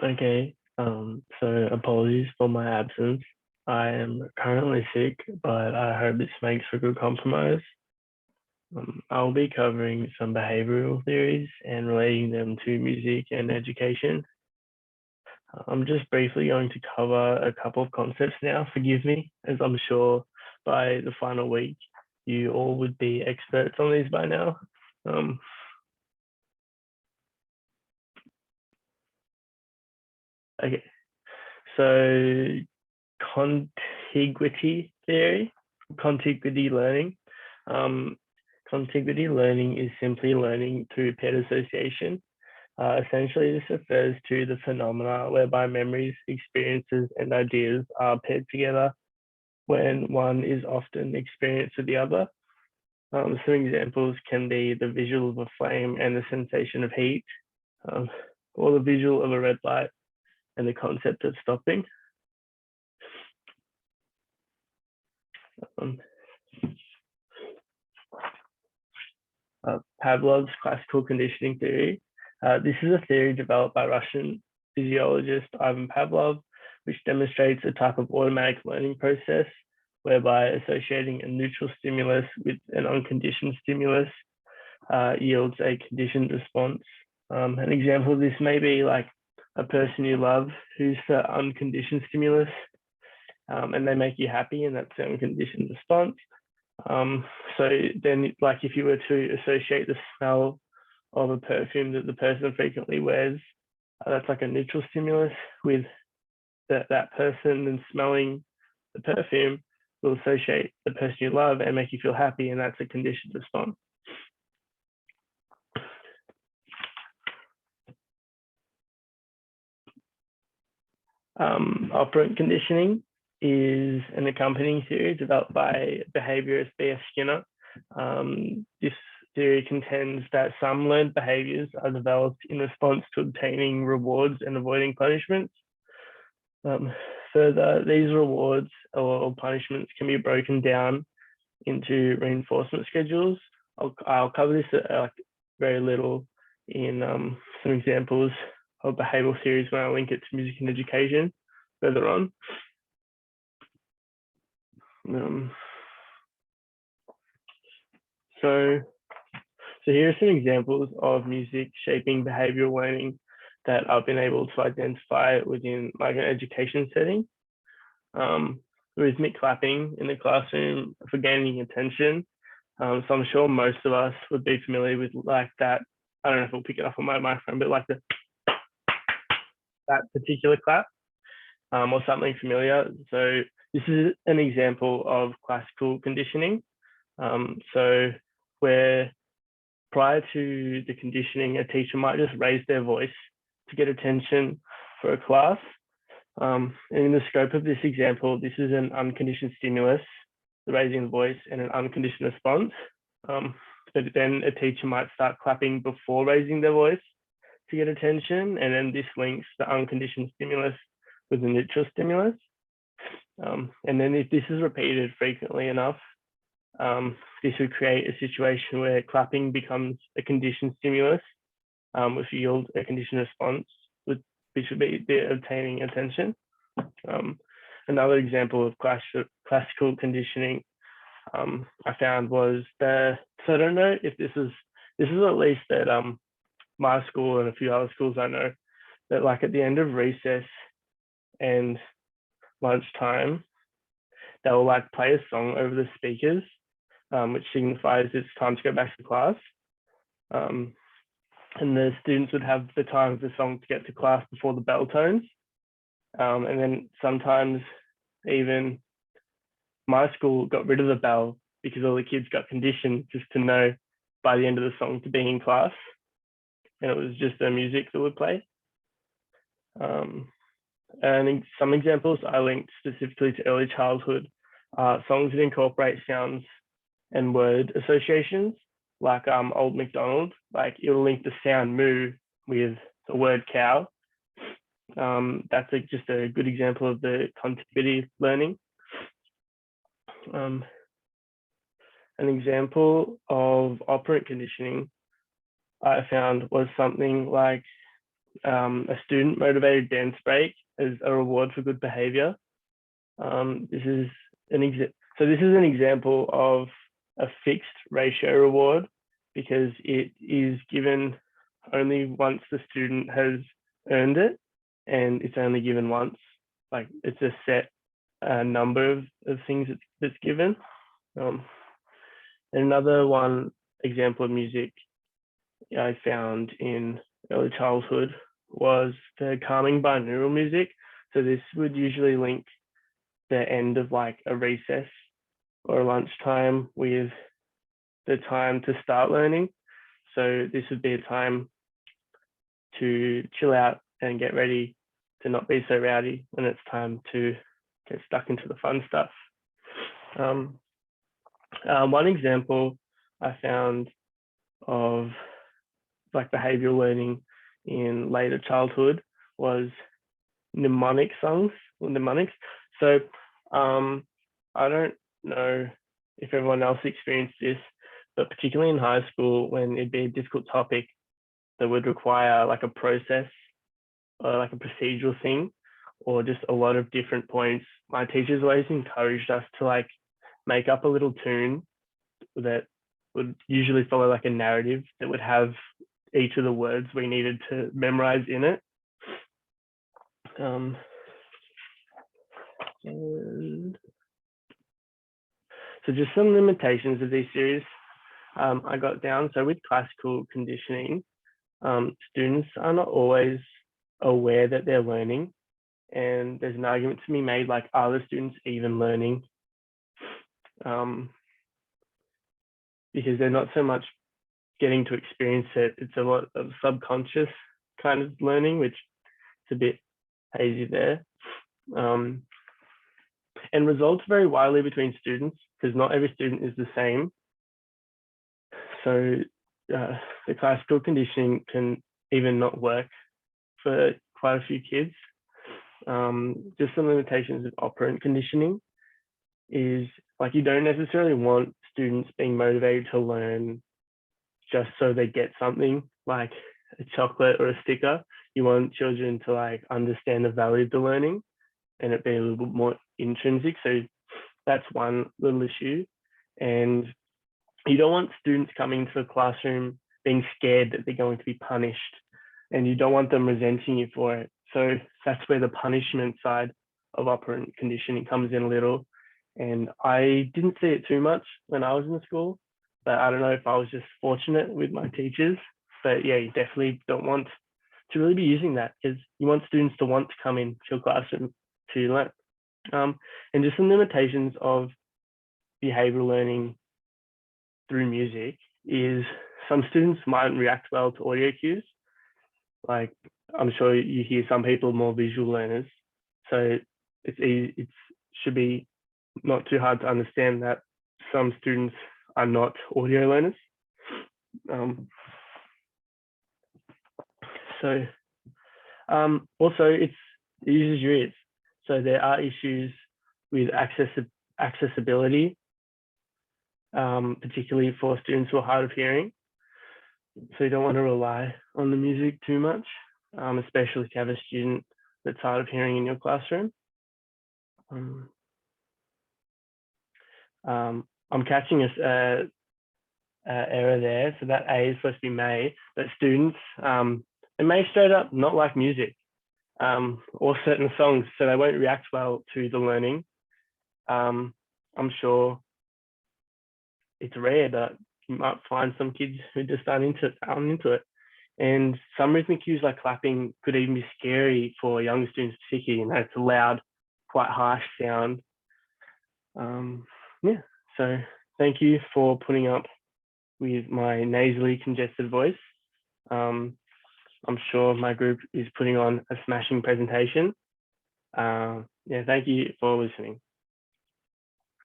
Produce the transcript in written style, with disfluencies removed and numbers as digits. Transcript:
Okay, so apologies for my absence. I am currently sick, but I hope this makes for good compromise. I'll be covering some behavioral theories and relating them to music and education. I'm just briefly going to cover a couple of concepts now, forgive me, as I'm sure by the final week you all would be experts on these by now. Um, okay, so contiguity theory, contiguity learning. Um, Contiguity learning is simply learning through paired association. Essentially, this refers to the phenomena whereby memories, experiences, and ideas are paired together when one is often experienced with the other. Some examples can be the visual of a flame and the sensation of heat, um, or the visual of a red light and the concept of stopping. Um, Pavlov's classical conditioning theory. This is a theory developed by Russian physiologist Ivan Pavlov, which demonstrates a type of automatic learning process whereby associating a neutral stimulus with an unconditioned stimulus yields a conditioned response. An example of this may be like a person you love who's the unconditioned stimulus, and they make you happy, and that's the unconditioned response. So then, like if you were to associate the smell of a perfume that the person frequently wears, that's like a neutral stimulus with that person, and smelling the perfume will associate the person you love and make you feel happy, and that's a conditioned response. Operant conditioning is an accompanying theory developed by behaviorist B.F. Skinner. This theory contends that some learned behaviors are developed in response to obtaining rewards and avoiding punishments. Further, these rewards or punishments can be broken down into reinforcement schedules. I'll cover this very little in some examples of behavioral theories when I link it to music and education further on. So here are some examples of music shaping behavioral learning that I've been able to identify within like an education setting. Rhythmic clapping in the classroom for gaining attention. So I'm sure most of us would be familiar with like that. I don't know if we'll pick it up on my microphone, but like that particular clap or something familiar. So this is an example of classical conditioning. So where prior to the conditioning, a teacher might just raise their voice to get attention for a class. And in the scope of this example, this is an unconditioned stimulus, the raising the voice, and an unconditioned response. But then a teacher might start clapping before raising their voice to get attention, and then this links the unconditioned stimulus with the neutral stimulus. And then if this is repeated frequently enough, this would create a situation where clapping becomes a conditioned stimulus, which yields a conditioned response, which would be the obtaining attention. Another example of classical conditioning I found was so I don't know if this is at least at my school and a few other schools I know, that like at the end of recess and lunchtime, they will like play a song over the speakers, which signifies it's time to go back to class. And the students would have the time of the song to get to class before the bell tones. And then sometimes even my school got rid of the bell because all the kids got conditioned just to know by the end of the song to be in class. And it was just the music that would play. And some examples I linked specifically to early childhood, songs that incorporate sounds and word associations, like Old MacDonald, like it'll link the sound moo with the word cow. That's just a good example of the contiguity learning. An example of operant conditioning I found was something like a student motivated dance break as a reward for good behavior. This is an example of a fixed ratio reward because it is given only once the student has earned it, and it's only given once. Like it's a set number of things that's given. And another one example of music I found in early childhood was the calming binaural music. So this would usually link the end of like a recess or lunchtime with the time to start learning. So this would be a time to chill out and get ready to not be so rowdy when it's time to get stuck into the fun stuff. One example I found of like behavioral learning in later childhood was mnemonic songs or mnemonics. So I don't know if everyone else experienced this, but particularly in high school when it'd be a difficult topic that would require like a process or like a procedural thing or just a lot of different points, my teachers always encouraged us to like make up a little tune that would usually follow like a narrative that would have each of the words we needed to memorize in it. So just some limitations of these series I got down. So with classical conditioning, students are not always aware that they're learning, and there's an argument to be made like, are the students even learning? Because they're not so much getting to experience it. It's a lot of subconscious kind of learning, which is a bit hazy there. And results vary widely between students because not every student is the same. So the classical conditioning can even not work for quite a few kids. Just some limitations of operant conditioning is like you don't necessarily want students being motivated to learn just so they get something like a chocolate or a sticker. You want children to like understand the value of the learning and it be a little bit more intrinsic. So that's one little issue. And you don't want students coming into the classroom being scared that they're going to be punished, and you don't want them resenting you for it. So that's where the punishment side of operant conditioning comes in a little. And I didn't see it too much when I was in school, but I don't know if I was just fortunate with my teachers. But yeah, you definitely don't want to really be using that because you want students to want to come into your classroom to learn. And just some limitations of behavioral learning through music is some students might react well to audio cues. Like I'm sure you hear some people are more visual learners, so it should be not too hard to understand that some students are not audio learners. Also it uses your ears. So there are issues with accessibility, particularly for students who are hard of hearing. So you don't want to rely on the music too much, especially if you have a student that's hard of hearing in your classroom. I'm catching a error there. So that A is supposed to be may, but students, they may straight up not like music or certain songs, so they won't react well to the learning. I'm sure it's rare, but you might find some kids who just aren't into it. And some rhythmic cues like clapping could even be scary for younger students, particularly. You know, it's a loud, quite harsh sound. Yeah, so thank you for putting up with my nasally congested voice. I'm sure my group is putting on a smashing presentation. Yeah, thank you for listening.